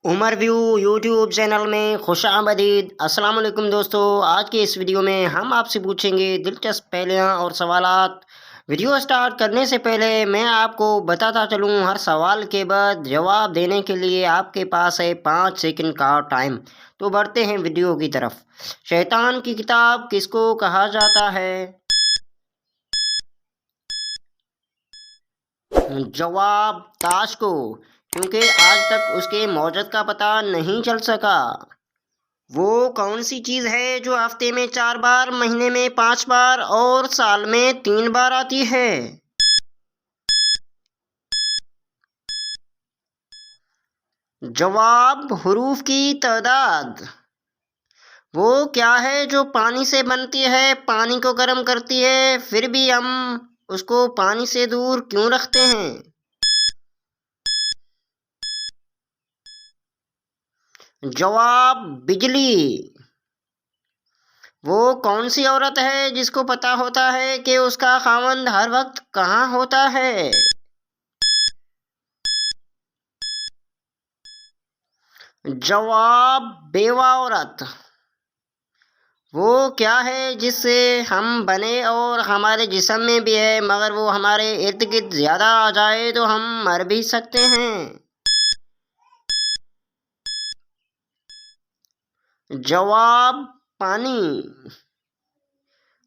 Umar view YouTube channel में खुशामदीद। अस्सलाम वालेकुम दोस्तों, आज के इस वीडियो में हम आपसे पूछेंगे दिलचस्प पहेलियाँ और सवालात। वीडियो स्टार्ट करने से पहले मैं आपको बताता चलूँ, हर सवाल के बाद जवाब देने के लिए आपके पास है 5 सेकंड का टाइम। तो बढ़ते हैं वीडियो की तरफ। शैतान की किताब किसको कहा जाता है? जवाब ताश को, क्योंकि आज तक उसके मौजद का पता नहीं चल सका। वो कौन सी चीज़ है जो हफ्ते में 4 बार, महीने में 5 बार और साल में 3 बार आती है? जवाब हुरूफ की तादाद। वो क्या है जो पानी से बनती है, पानी को गर्म करती है, फिर भी हम उसको पानी से दूर क्यों रखते हैं? जवाब बिजली। वो कौन सी औरत है जिसको पता होता है कि उसका खावंद हर वक्त कहाँ होता है? जवाब बेवा औरत। वो क्या है जिससे हम बने और हमारे जिस्म में भी है, मगर वो हमारे इर्द गिर्द ज़्यादा आ जाए तो हम मर भी सकते हैं? जवाब पानी।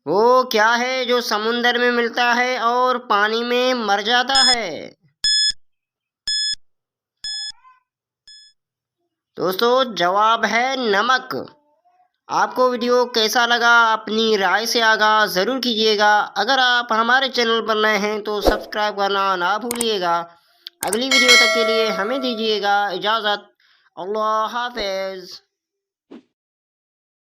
वो क्या है जो समुंदर में मिलता है और पानी में मर जाता है? दोस्तों, जवाब है नमक। आपको वीडियो कैसा लगा अपनी राय से आगाह ज़रूर कीजिएगा। अगर आप हमारे चैनल पर नए हैं तो सब्सक्राइब करना ना भूलिएगा। अगली वीडियो तक के लिए हमें दीजिएगा इजाज़त। अल्लाह हाफ़िज़।